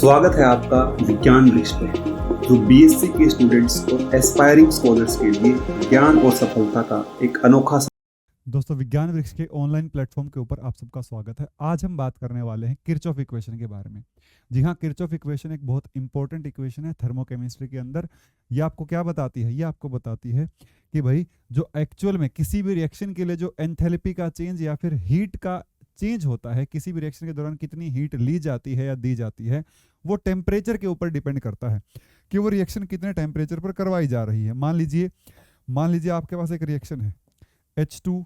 स्वागत है आपका विज्ञान वृक्ष पर, जो बीएससी के स्टूडेंट्स और एस्पायरिंग स्कॉलर्स के लिए ज्ञान और सफलता का एक अनोखा। दोस्तों, विज्ञान वृक्ष के ऑनलाइन प्लेटफॉर्म के ऊपर आप सबका स्वागत है। आज हम बात करने वाले हैं किरचॉफ इक्वेशन के बारे में। जी हाँ, किरचॉफ इक्वेशन एक बहुत इंपॉर्टेंट इक्वेशन है थर्मोकेमिस्ट्री के अंदर। ये आपको क्या बताती है? ये आपको बताती है कि भाई जो एक्चुअल में किसी भी रिएक्शन के लिए जो एंथैल्पी का चेंज या फिर हीट का चेंज होता है, किसी भी रिएक्शन के दौरान कितनी हीट ली जाती है या दी जाती है, वो टेम्परेचर के ऊपर डिपेंड करता है कि वो रिएक्शन कितने टेम्परेचर पर करवाई जा रही है। मान लीजिए आपके पास एक रिएक्शन है H2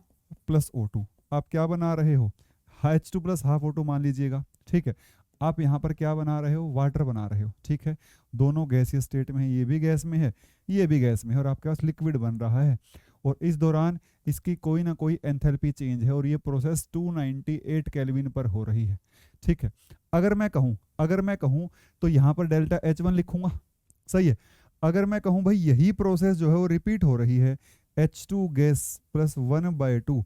प्लस O2। आप क्या बना रहे हो? H2 प्लस हाफ O2 मान लीजिएगा, ठीक है। आप यहाँ पर क्या बना रहे हो? वाटर बना रहे हो, ठीक है। दोनों गैसीय स्टेट में है, ये भी गैस में है, ये भी गैस में है, और आपके पास लिक्विड बन रहा है। और इस दौरान इसकी कोई ना कोई एंथैल्पी चेंज है और ये प्रोसेस 298 केल्विन पर हो रही है, ठीक है। अगर मैं कहूँ तो यहाँ पर डेल्टा H1 लिखूंगा, सही है। अगर मैं कहूँ भाई यही प्रोसेस जो है वो रिपीट हो रही है, H2 गैस प्लस 1/2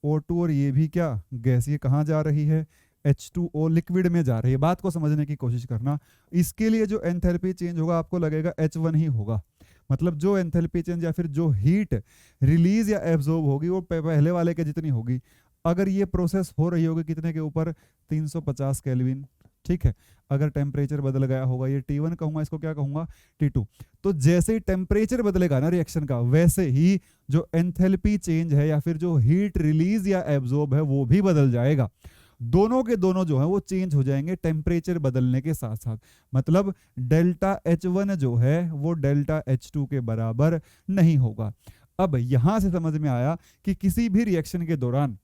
O2, और ये भी क्या गैस, ये कहाँ जा रही है? H2O लिक्विड में जा रही है। बात को समझने की कोशिश करना। इसके लिए जो एंथैल्पी चेंज होगा आपको लगेगा H1 ही होगा। मतलब जो एंथैल्पी चेंज या फिर जो हीट रिलीज या एब्जॉर्ब होगी वो पहले वाले के जितनी होगी। अगर ये प्रोसेस हो रही होगी कितने के ऊपर? 350 केल्विन, ठीक है। अगर टेम्परेचर बदल गया होगा, ये T1 कहूंगा, इसको क्या कहूंगा? T2। तो जैसे ही टेम्परेचर बदलेगा ना रिएक्शन का, वैसे ही जो एंथैल्पी चेंज है या फिर जो हीट रिलीज या एब्जॉर्ब है वो भी बदल जाएगा। दोनों के दोनों जो है वो चेंज हो जाएंगे टेम्परेचर बदलने के साथ साथ। मतलब डेल्टा H1 जो है वो डेल्टा H2 के बराबर नहीं होगा। अब यहां से समझ में आया कि किसी भी रिएक्शन के दौरान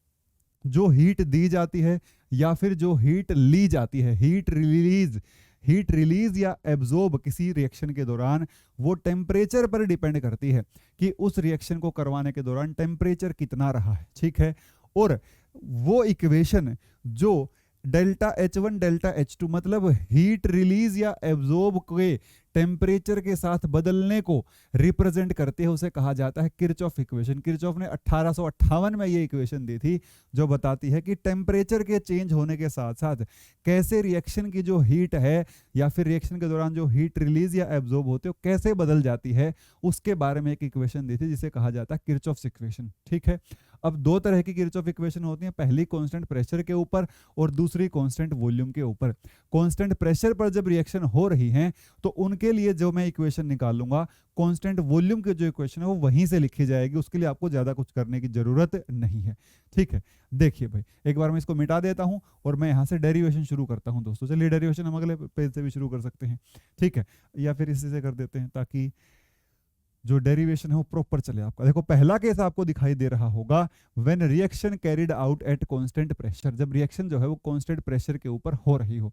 जो हीट दी जाती है या फिर जो हीट ली जाती है, हीट रिलीज या एब्जॉर्ब किसी रिएक्शन के दौरान, वो टेम्परेचर पर डिपेंड करती है कि उस रिएक्शन को करवाने के दौरान टेम्परेचर कितना रहा है, ठीक है। और वो इक्वेशन जो डेल्टा H1 डेल्टा H2 मतलब हीट रिलीज या एब्जॉर्ब के टेम्परेचर के साथ बदलने को रिप्रेजेंट करते हैं, उसे कहा जाता है किरचॉफ इक्वेशन। किरचॉफ ने 1858 में ये इक्वेशन दी थी जो बताती है कि टेम्परेचर के चेंज होने के साथ साथ कैसे रिएक्शन की जो हीट है या फिर रिएक्शन के दौरान जो हीट रिलीज या एब्जॉर्ब होते हो कैसे बदल जाती है, उसके बारे में एक इक्वेशन दी थी जिसे कहा जाता है किरचॉफ इक्वेशन, ठीक है। अब दो तरह की किरचॉफ इक्वेशन होती है, पहली कांस्टेंट प्रेशर के ऊपर और दूसरी कांस्टेंट वॉल्यूम के ऊपर। कांस्टेंट प्रेशर पर जब रिएक्शन हो रही है तो उनके लिए जो मैं इक्वेशन निकालूंगा, कांस्टेंट वॉल्यूम की जो इक्वेशन है वो वहीं से लिखी जाएगी, उसके लिए आपको ज्यादा कुछ करने की जरूरत नहीं है, ठीक है। देखिए भाई, एक बार मैं इसको मिटा देता हूं और मैं यहां से डेरिवेशन शुरू करता हूं। दोस्तों चलिए, डेरिवेशन हम अगले पेज से भी शुरू कर सकते हैं, ठीक है, या फिर इसी से कर देते हैं ताकि जो डेरिवेशन है वो प्रॉपर चले आपका। देखो, पहला केस आपको दिखाई दे रहा होगा, when reaction carried out at constant pressure, जब रिएक्शन जो है वो कांस्टेंट प्रेशर के ऊपर हो रही हो।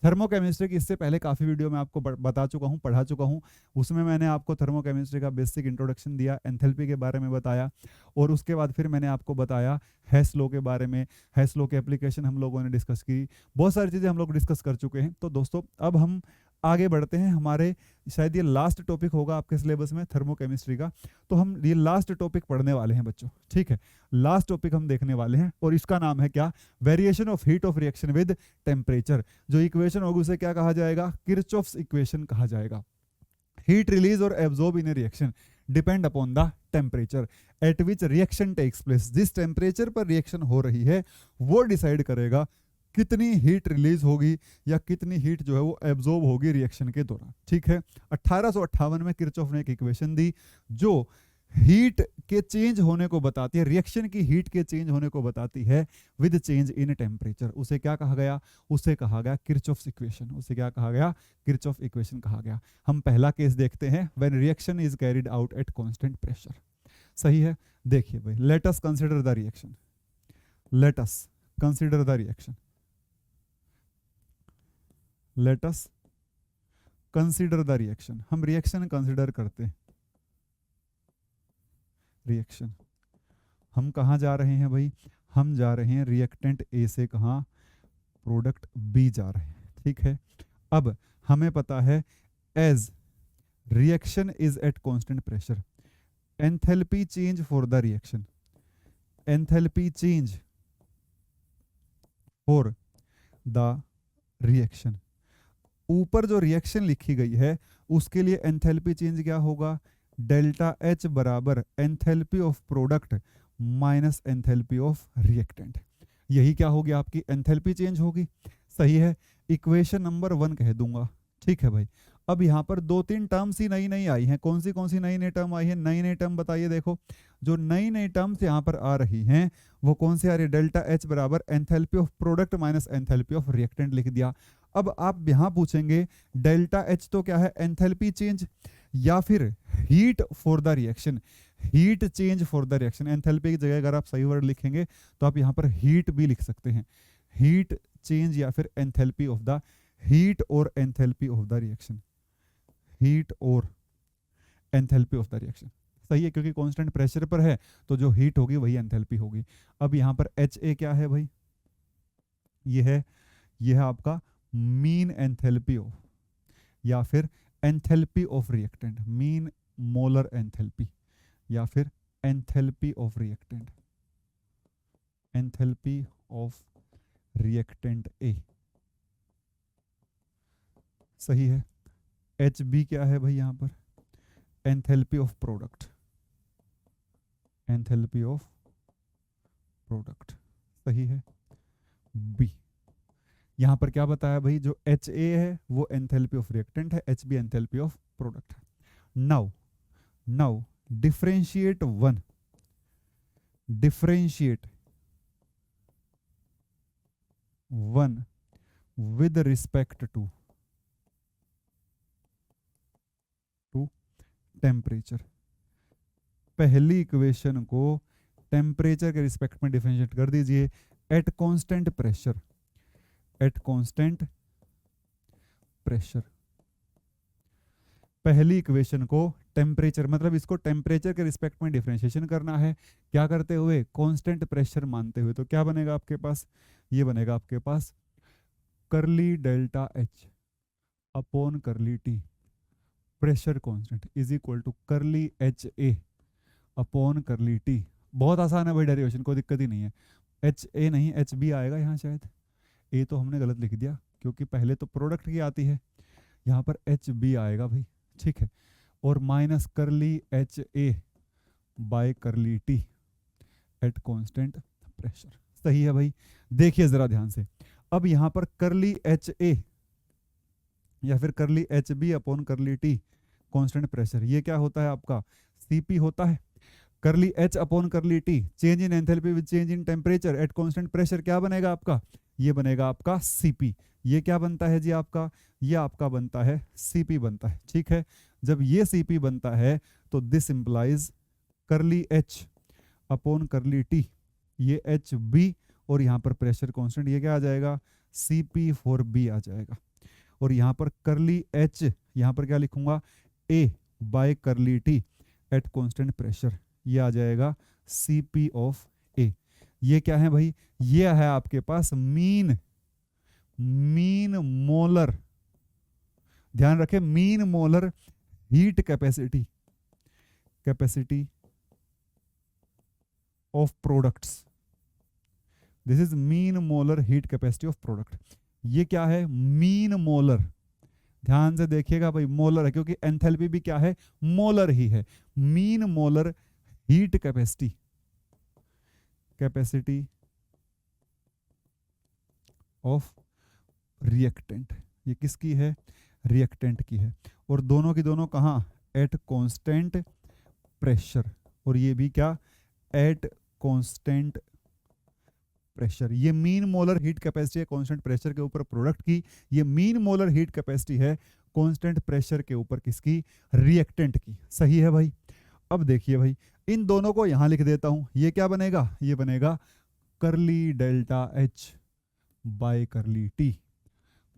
थर्मोकेमिस्ट्री की इससे पहले काफ़ी वीडियो में आपको बता चुका हूँ, पढ़ा चुका हूँ। उसमें मैंने आपको थर्मोकेमिस्ट्री का बेसिक इंट्रोडक्शन दिया, एंथैल्पी के बारे में बताया, और उसके बाद फिर मैंने आपको बताया हेस लॉ के बारे में। हेस लॉ के एप्लीकेशन हम लोगों ने डिस्कस की, बहुत सारी चीज़ें हम लोग डिस्कस कर चुके हैं। तो दोस्तों अब हम आगे बढ़ते हैं। हमारे शायद ये लास्ट टॉपिक होगा आपके सिलेबस में थर्मोकेमिस्ट्री का, तो हम ये लास्ट टॉपिक पढ़ने वाले हैं बच्चों, ठीक है। लास्ट टॉपिक हम देखने वाले हैं और इसका नाम है क्या? Variation of heat of reaction with temperature. जो इक्वेशन होगी उसे क्या कहा जाएगा? किरचॉफ्स इक्वेशन कहा जाएगा। हीट रिलीज और absorb in a reaction depend upon the temperature at which reaction takes place. जिस टेम्परेचर पर रिएक्शन हो रही है वो डिसाइड करेगा कितनी हीट रिलीज होगी या कितनी हीट जो है वो एब्जॉर्ब होगी रिएक्शन के दौरान, ठीक है। 1858 में किरचॉफ ने एक इक्वेशन दी जो हीट के चेंज होने को बताती है, रिएक्शन की हीट के चेंज होने को बताती है विद चेंज इन टेम्परेचर। उसे क्या कहा गया? उसे कहा गया किरचॉफ इक्वेशन। उसे क्या कहा गया? किरचॉफ इक्वेशन कहा गया। हम पहला केस देखते हैं, when reaction is carried out at constant pressure. सही है, देखिए भाई, let us consider the reaction, let us consider the reaction, let us consider the reaction. हम रिएक्शन कंसीडर करते हैं। रिएक्शन, हम कहाँ जा रहे हैं भाई? हम जा रहे हैं रिएक्टेंट ए से कहाँ? प्रोडक्ट बी जा रहे हैं, ठीक है। अब हमें पता है as reaction is at constant pressure, enthalpy change for the reaction, enthalpy change for the reaction ऊपर जो रिएक्शन लिखी गई है उसके लिए एंथैल्पी चेंज क्या होगा, डेल्टा एच बराबर enthalpy of product minus enthalpy of reactant. यही क्या होगी, आपकी एंथैल्पी चेंज होगी। सही है, इक्वेशन नंबर 1 कह दूंगा। ठीक है भाई, अब यहाँ पर 2-3 टर्म्स ही नई नई आई हैं। कौन सी नई नई टर्म आई है, नई नई टर्म बताइए। देखो जो नई नई टर्म्स यहाँ पर आ रही हैं वो कौन सी आ रही है, डेल्टा एच बराबर enthalpy of product minus enthalpy of reactant लिख दिया। अब आप यहाँ पूछेंगे डेल्टा एच तो क्या है, एंथैल्पी चेंज या फिर heat for the reaction, heat change for the reaction. Enthalpy की जगह अगर आप सही वर्ड लिखेंगे तो आप यहाँ पर हीट भी लिख सकते हैं, हीट चेंज या फिर एंथैल्पी ऑफ द हीट और enthalpy of the reaction, heat और एंथैल्पी ऑफ द रिएक्शन। सही है, क्योंकि कांस्टेंट प्रेशर पर है तो जो हीट होगी वही एंथैल्पी होगी। अब यहाँ पर एच ए क्या है भाई, ये है आपका मीन एंथैल्पी ऑफ या फिर enthalpy of reactant, mean molar enthalpy या फिर enthalpy of reactant, enthalpy of reactant A. सही है, एच बी क्या है भाई, यहाँ पर enthalpy of product, enthalpy of product. सही है, बी यहाँ पर क्या बताया भाई, जो एच ए है वो एंथैल्पी ऑफ रिएक्टेंट है, H B enthalpy of product है। Now differentiate one with respect to temperature. पहली इक्वेशन को टेम्परेचर के रिस्पेक्ट में डिफरेंशिएट कर दीजिए at constant pressure, at constant pressure. पहली इक्वेशन को टेम्परेचर, मतलब इसको टेम्परेचर के रिस्पेक्ट में डिफरेंशिएशन करना है, क्या करते हुए, कांस्टेंट प्रेशर मानते हुए। तो क्या बनेगा आपके पास, ये बनेगा आपके पास curly delta H upon curly T pressure constant is equal to curly H A upon curly T. बहुत आसान है भाई डेरिवेशन, कोई दिक्कत ही नहीं है। एच ए नहीं एच बी आएगा यहाँ, शायद ए तो हमने गलत लिख दिया क्योंकि पहले तो प्रोडक्ट की आती है, यहाँ पर एच बी आएगा भाई। ठीक है, और माइनस करली H A by curly T at constant pressure. सही है भाई, देखिए जरा ध्यान से। अब यहाँ पर करली एच ए या फिर करली H B upon curly T constant pressure, ये क्या होता है आपका, सीपी होता है। करली H upon curly T change in enthalpy with change in temperature at constant pressure क्या बनेगा आपका, ये बनेगा आपका सीपी। ये क्या बनता है जी आपका, ये आपका बनता है सीपी बनता है। ठीक है, जब ये सीपी बनता है तो दिस इंप्लाइज करली एच अपॉन करली टी, ये एच बी और यहाँ पर प्रेशर कांस्टेंट, ये क्या आ जाएगा, सीपी फॉर बी आ जाएगा। और यहाँ पर करली एच, यहाँ पर क्या लिखूंगा, A by curly T at constant pressure, ये आ जाएगा सीपी ऑफ ए। ये क्या है भाई, ये है आपके पास मीन मोलर, ध्यान रखें, mean molar heat capacity of products. This is mean molar heat capacity of product. ये क्या है, मीन मोलर, ध्यान से देखिएगा भाई, मोलर है क्योंकि एंथैल्पी भी क्या है, मोलर ही है। Mean molar heat capacity of reactant, ये किसकी है, रिएक्टेंट की है। और दोनों की दोनों कहाँ, एट कांस्टेंट प्रेशर, और ये भी क्या, एट कांस्टेंट प्रेशर। ये मीन मोलर हीट कैपेसिटी है कांस्टेंट प्रेशर के ऊपर प्रोडक्ट की, ये मीन मोलर हीट कैपेसिटी है कांस्टेंट प्रेशर के ऊपर किसकी, रिएक्टेंट की। सही है भाई। अब देखिए भाई, इन दोनों को यहां लिख देता हूं, ये क्या बनेगा, ये बनेगा करली delta H bye curly T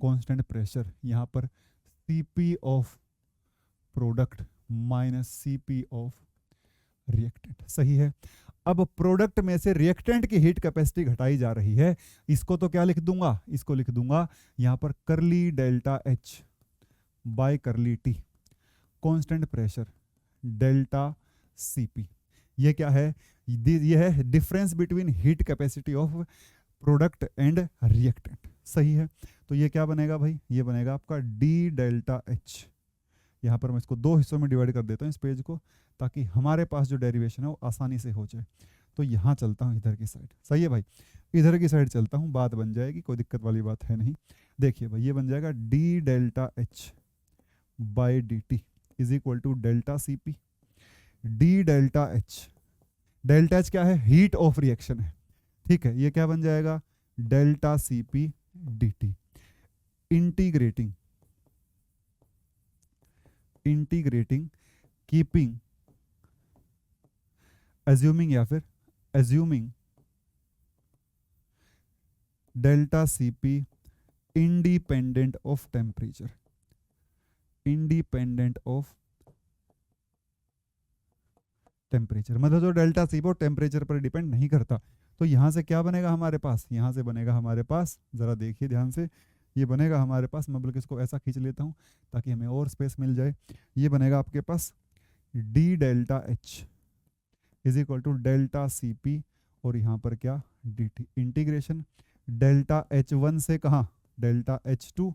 constant pressure, यहां पर CP of product minus CP of reactant. सही है। अब प्रोडक्ट में से रिएक्टेंट की हीट कैपेसिटी घटाई जा रही है, इसको तो क्या लिख दूंगा, इसको लिख दूंगा यहां पर करली delta H bye curly T constant pressure delta CP. ये क्या है, ये है difference between heat capacity of product and reactant. सही है। तो ये क्या बनेगा भाई, ये बनेगा आपका डी डेल्टा एच। यहाँ पर मैं इसको दो हिस्सों में डिवाइड कर देता हूँ इस पेज को, ताकि हमारे पास जो डेरिवेशन है वो आसानी से हो जाए। तो यहाँ चलता हूँ इधर की साइड, सही है भाई, इधर की साइड चलता हूँ, बात बन जाएगी, कोई दिक्कत वाली बात है नहीं। देखिए भाई ये बन जाएगा D delta H by D T is equal to delta C P. D delta H क्या है, हीट ऑफ रिएक्शन है, ठीक है। ये क्या बन जाएगा, delta C P D T. Integrating keeping assuming या फिर assuming delta C P independent of temperature, independent of temperature, मतलब जो डेल्टा सी वो टेम्परेचर पर डिपेंड नहीं करता। तो यहाँ से क्या बनेगा हमारे पास, यहाँ से बनेगा हमारे पास, जरा देखिए ध्यान से, ये बनेगा हमारे पास, मैं बल्कि इसको ऐसा खींच लेता हूँ ताकि हमें और स्पेस मिल जाए। ये बनेगा आपके पास D delta H is equal to delta C P और यहाँ पर क्या D T, integration delta H one से कहाँ, डेल्टा एच टू,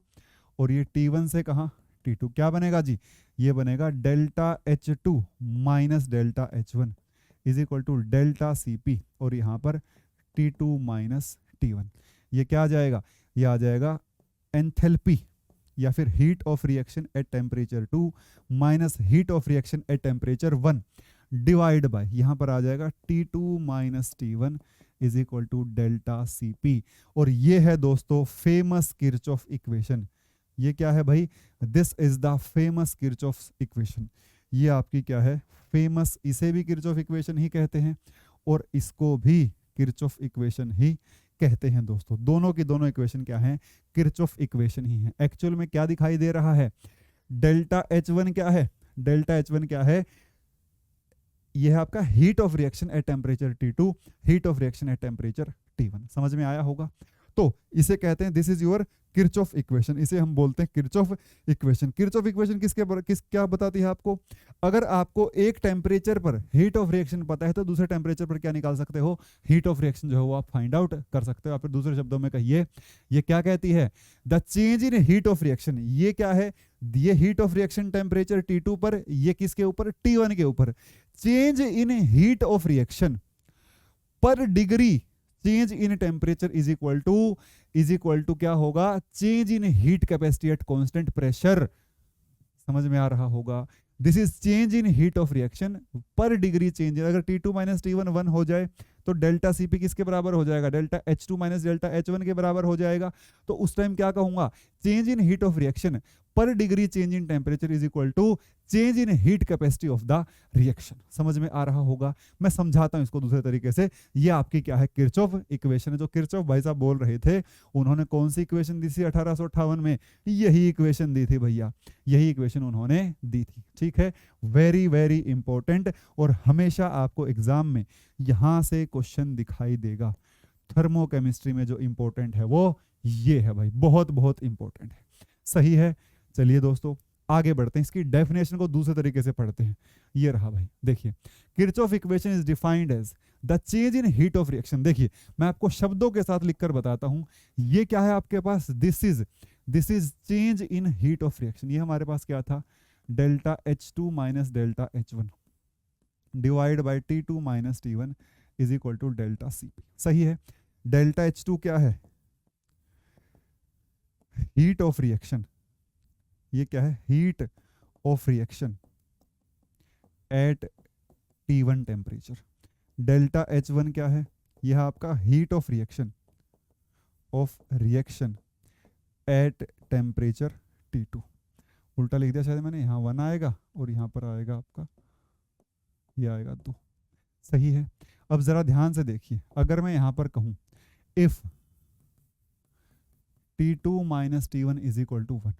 और ये टी वन से कहाँ, टी टू। क्या बनेगा जी, ये बनेगा delta H two minus delta H one is equal to delta C P और यहाँ पर T two minus T one. ये क्या आ जाएगा, ये आ जाएगा एंथैल्पी या फिर heat of reaction at temperature 2 minus heat of reaction at temperature 1 divide by, यहाँ पर आ जाएगा T2 minus T1 is equal to delta Cp। और ये है दोस्तों फेमस किरचॉफ इक्वेशन। ये क्या है भाई, this is the famous Kirchhoff equation. ये आपकी क्या है, फेमस, इसे भी किरचॉफ इक्वेशन ही कहते हैं और इसको भी किरचॉफ इक्वेशन ही कहते हैं दोस्तों। दोनों की दोनों इक्वेशन क्या है, किरचॉफ इक्वेशन ही है। एक्चुअल में क्या दिखाई दे रहा है, डेल्टा H1 क्या है, डेल्टा H1 क्या है, यह है आपका heat of reaction at temperature T2, heat of reaction at temperature T1। समझ में आया होगा। तो इसे कहते हैं this is your Kirchhoff equation, इसे हम बोलते हैं किरचॉफ इक्वेशन। किरचॉफ इक्वेशन क्या बताती है आपको, अगर आपको एक टेम्परेचर पर हीट ऑफ रिएक्शन पता है तो दूसरे टेम्परेचर पर क्या निकाल सकते हो, हीट ऑफ रिएक्शन जो है वो आप फाइंड आउट कर सकते हो। या फिर दूसरे शब्दों में कहिए, ये क्या कहती है, the change in heat of reaction. ये क्या है, ये heat of reaction temperature T2 पर, ये किसके ऊपर, T1 के ऊपर। Change in heat of reaction per degree change in temperature is equal to क्या होगा, change in heat capacity at constant pressure. समझ में आ रहा होगा, this is change in heat of reaction per degree change. अगर T2 माइनस T1 1 हो जाए तो डेल्टा Cp किसके बराबर हो जाएगा, delta H2 minus delta H1 के बराबर हो जाएगा। तो उस टाइम क्या कहूंगा, change in heat of reaction per degree change in temperature is equal to change in heat capacity of the reaction. समझ में आ रहा होगा। मैं समझाता हूं इसको दूसरे तरीके से। ये आपकी क्या है, किरचॉफ इक्वेशन है। जो किरचॉफ भाई साहब बोल रहे थे, उन्होंने कौन सी इक्वेशन दी थी 1858 में, यही इक्वेशन दी थी भैया, यही इक्वेशन उन्होंने दी थी। ठीक है, वेरी वेरी इंपॉर्टेंट, और हमेशा आपको एग्जाम में यहां से क्वेश्चन दिखाई देगा। थर्मोकेमिस्ट्री में जो इंपॉर्टेंट है वो ये है भाई, बहुत बहुत इंपॉर्टेंट है। सही है, चलिए दोस्तों आगे बढ़ते हैं, इसकी डेफिनेशन को दूसरे तरीके से पढ़ते हैं। ये रहा भाई, देखिए Kirchhoff equation is defined as the change in heat of reaction. देखिए मैं आपको शब्दों के साथ लिखकर बताता हूं। ये क्या है आपके पास, this is change in heat of reaction. ये हमारे पास क्या था, delta H2 minus delta H1 divide by T2 minus T1 is equal to delta Cp। सही है। डेल्टा H2 क्या है, हीट ऑफ रिएक्शन। ये क्या है, heat of reaction eight T1 temperature. Delta H1 क्या है, यह आपका heat of reaction at temperature T2। उल्टा लिख दिया शायद मैंने, यहाँ 1 आएगा और यहाँ पर आएगा आपका, ये आएगा 2। सही है। अब जरा ध्यान से देखिए, अगर मैं यहाँ पर कहूँ if T2 minus T1 is equal to 1,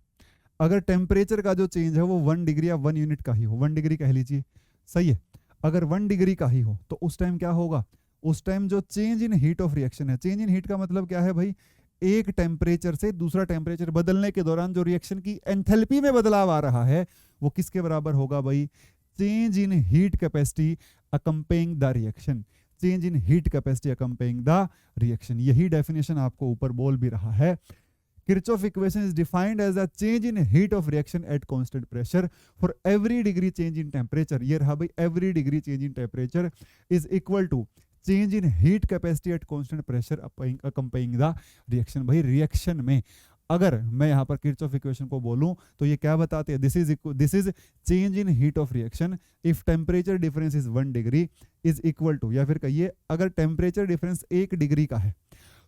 अगर टेम्परेचर का जो चेंज है वो 1 डिग्री या 1 यूनिट का ही हो, 1 डिग्री कह लीजिए, सही है। अगर 1 डिग्री का ही हो तो उस टाइम क्या होगा, उस टाइम जो change in heat of reaction है, चेंज इन हीट का मतलब क्या है भाई, एक टेम्परेचर से दूसरा टेम्परेचर बदलने के दौरान जो रिएक्शन की एंथैल्पी में बदलाव आ रहा है वो किसके बराबर होगा भाई, change in heat capacity accompanying the reaction. Change in heat capacity accompanying the reaction. यही डेफिनेशन आपको ऊपर बोल भी रहा है Kirchhoff equation is defined as a change in heat of reaction at constant pressure for every degree change in temperature. ये रहा भाई, every degree change in temperature is equal to change in heat capacity at constant pressure accompanying the reaction. भाई reaction में अगर मैं यहाँ पर Kirchhoff equation को बोलूं तो ये क्या बताते हैं, this is change in heat of reaction if temperature difference is 1 degree is equal to, या फिर कहिए अगर टेम्परेचर डिफरेंस 1 डिग्री का है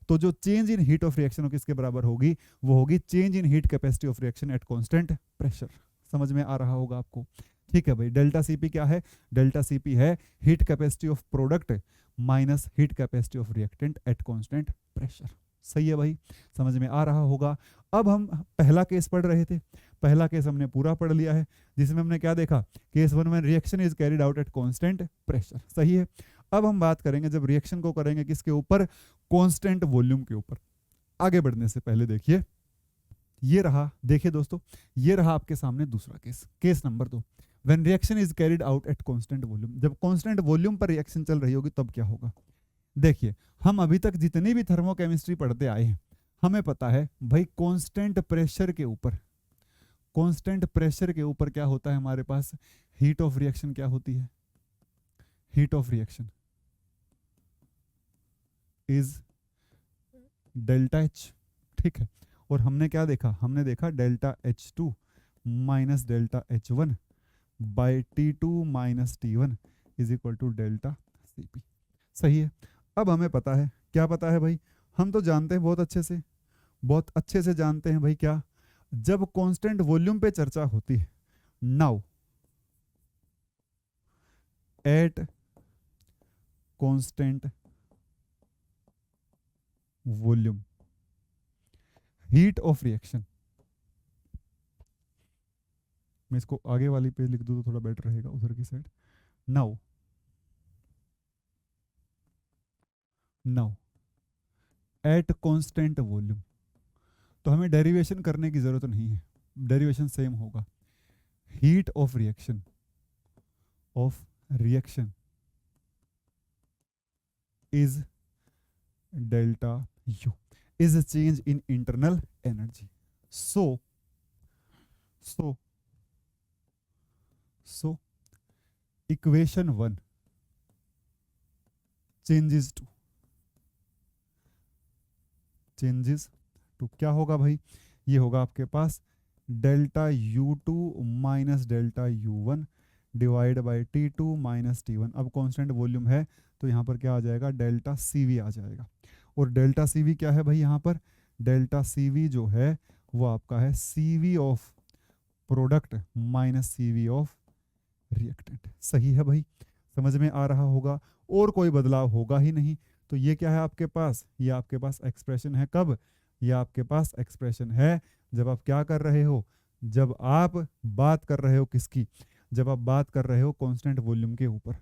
तो जो change in heat of reaction किसके बराबर होगी, वो होगी change in heat capacity of reaction at constant pressure. समझ में आ रहा होगा आपको, ठीक है भाई। डेल्टा सीपी क्या है, डेल्टा सीपी है heat capacity of product minus heat capacity of reactant eight constant pressure. सही है भाई, समझ में आ रहा होगा। अब हम पहला केस पढ़ रहे थे, पहला केस हमने पूरा पढ़ लिया है, जिसमें हमने क्या देखा, केस 1 में reaction is carried out at constant pressure. सही है। अब हम बात करेंगे जब रिएक्शन को करेंगे किसके ऊपर, कांस्टेंट वॉल्यूम के ऊपर। आगे बढ़ने से पहले देखिए, ये रहा, देखिए दोस्तों, ये रहा आपके सामने दूसरा case, case number 2। When reaction is carried out at constant volume, जब कांस्टेंट वॉल्यूम पर रिएक्शन चल रही होगी तब क्या होगा। देखिए, हम अभी तक जितनी भी थर्मोकेमिस्ट्री पढ़ते आए हैं, हमें पता है भाई कांस्टेंट प्रेशर के ऊपर, कांस्टेंट प्रेशर के ऊपर क्या होता है हमारे पास, हीट ऑफ रिएक्शन क्या होती है, heat of reaction is delta H. ठीक है, और हमने क्या देखा, हमने देखा delta H2 minus delta H1 by T2 minus T1 is equal to delta Cp। सही है। अब हमें पता है, क्या पता है भाई, हम तो जानते हैं बहुत अच्छे से जानते हैं भाई, क्या, जब कांस्टेंट वॉल्यूम पे चर्चा होती है, now at constant volume heat of reaction, मैं इसको आगे वाली पेज लिख दूं तो थोड़ा बेटर रहेगा उधर की side. Now at constant volume, तो हमें डेरिवेशन करने की जरूरत नहीं है, डेरिवेशन सेम होगा। Heat of reaction is delta U is a change in internal energy. So equation 1 changes to क्या होगा भाई, ये होगा आपके पास delta U2 minus delta U1 divide by T2 minus T1। अब कांस्टेंट वॉल्यूम है तो यहाँ पर क्या आ जाएगा, डेल्टा CV आ जाएगा। और डेल्टा CV क्या है भाई, यहाँ पर डेल्टा CV जो है वो आपका है CV of product minus CV of reactant. सही है भाई, समझ में आ रहा होगा, और कोई बदलाव होगा ही नहीं। तो ये क्या है आपके पास, ये आपके पास एक्सप्रेशन है, कब, ये आपके पास एक्सप्रेशन है जब आप क्या कर रहे हो, जब आप बात कर रहे हो किसकी, जब आप बात कर रहे हो कांस्टेंट वॉल्यूम के ऊपर,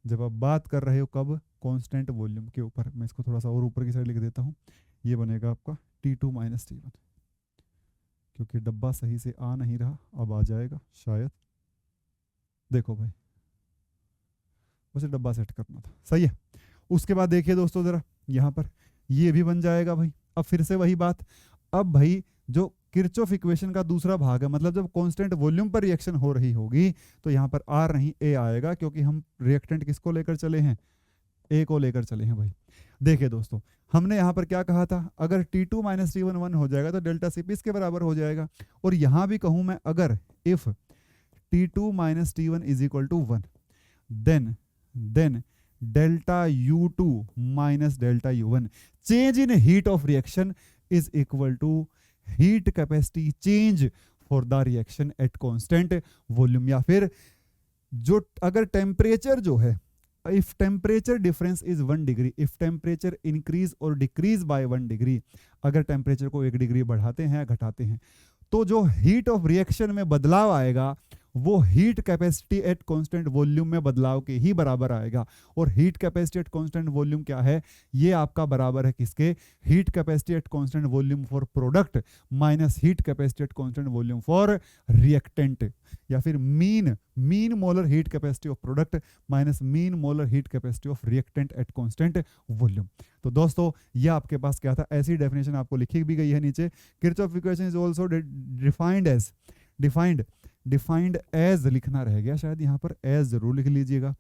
जब आप बात कर रहे हो कब, कांस्टेंट वॉल्यूम के ऊपर। मैं इसको थोड़ा सा और ऊपर की साइड लिख देता हूँ, ये बनेगा आपका T2 माइनस T1, क्योंकि डब्बा सही से आ नहीं रहा, अब आ जाएगा शायद। देखो भाई, उसे डब्बा सेट करना था, सही है। उसके बाद देखिए दोस्तों जरा, यहाँ पर ये भी बन जाएगा भाई। अब फिर से वही बात, अब भाई जो किरचॉफ इक्वेशन का दूसरा भाग है, मतलब जब कांस्टेंट वॉल्यूम पर रिएक्शन हो रही होगी तो यहाँ पर R नहीं A आएगा, क्योंकि हम रिएक्टेंट किसको लेकर चले हैं, A को लेकर चले हैं भाई। देखिए दोस्तों, हमने यहाँ पर क्या कहा था, अगर T2 माइनस T1 1 हो जाएगा तो डेल्टा CP इसके बराबर हो जाएगा। और यहाँ भी कहूँ मैं, अगर if T2 minus T1 is equal to 1 then delta U2 minus delta U1 change in heat of reaction is equal to heat capacity change for the reaction at constant volume. या फिर जो अगर टेम्परेचर जो है, if temperature difference is 1 degree, if temperature increase और decrease by 1 degree, अगर temperature को 1 degree बढ़ाते हैं या घटाते हैं तो जो हीट ऑफ रिएक्शन में बदलाव आएगा वो heat capacity at constant volume में बदलाव के ही बराबर आएगा। और heat capacity at constant volume क्या है, ये आपका बराबर है किसके, heat capacity at constant volume for product minus heat capacity at constant volume for reactant, या फिर mean molar heat capacity of product minus mean molar heat capacity of reactant eight constant volume. तो दोस्तों ये आपके पास क्या था, ऐसी definition आपको लिखी भी गई है नीचे। Kirchhoff equation is also defined as लिखना रह गया शायद, यहाँ पर एज जरूर लिख लीजिएगा।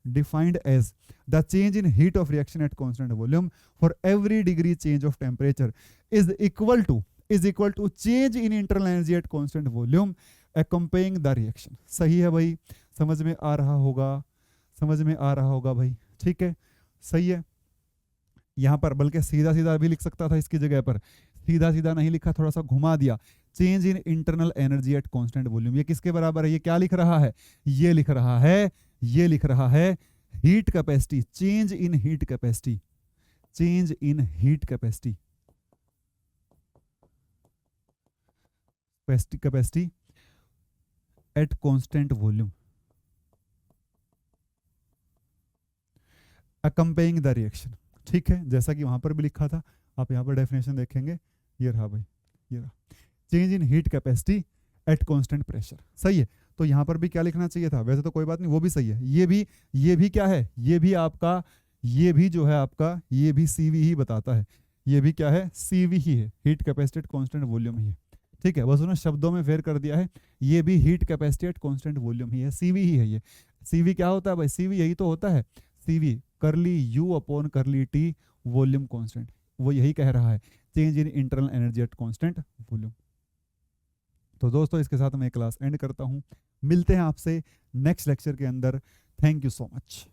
Defined as the change in heat of reaction at constant volume for every degree change of temperature is equal to change in internal energy at constant volume accompanying the reaction. सही है भाई, समझ में आ रहा होगा भाई, ठीक है, सही है। यहां पर बल्कि सीधा सीधा भी लिख सकता था, इसकी जगह पर सीधा सीधा नहीं लिखा, थोड़ा सा घुमा दिया। Change in internal energy at constant volume, ये किसके बराबर है, ये क्या लिख रहा है, ये लिख रहा है heat capacity, change in heat capacity at constant volume accompanying the reaction. ठीक है, जैसा कि वहां पर भी लिखा था, आप यहाँ पर डेफिनेशन देखेंगे, ये रहा भाई, ये रहा change in heat capacity at constant pressure. सही है, तो यहाँ पर भी क्या लिखना चाहिए था, वैसे तो कोई बात नहीं, वो भी सही है। ये भी क्या है, ये भी जो है आपका, ये भी सीवी ही बताता है, ये भी क्या है, सीवी ही है, heat capacity at constant volume ही है। ठीक है, बस उन्होंने शब्दों में फेर कर दिया है, ये भी heat capacity at constant volume ही है, सीवी ही है। ये सीवी क्या होता है भाई, सीवी यही तो होता है, सीवी करली you upon curly T volume constant, वो यही कह रहा है, change in internal energy at constant volume. तो दोस्तों इसके साथ मैं क्लास एंड करता हूं, मिलते हैं आपसे नेक्स्ट लेक्चर के अंदर। Thank you so much.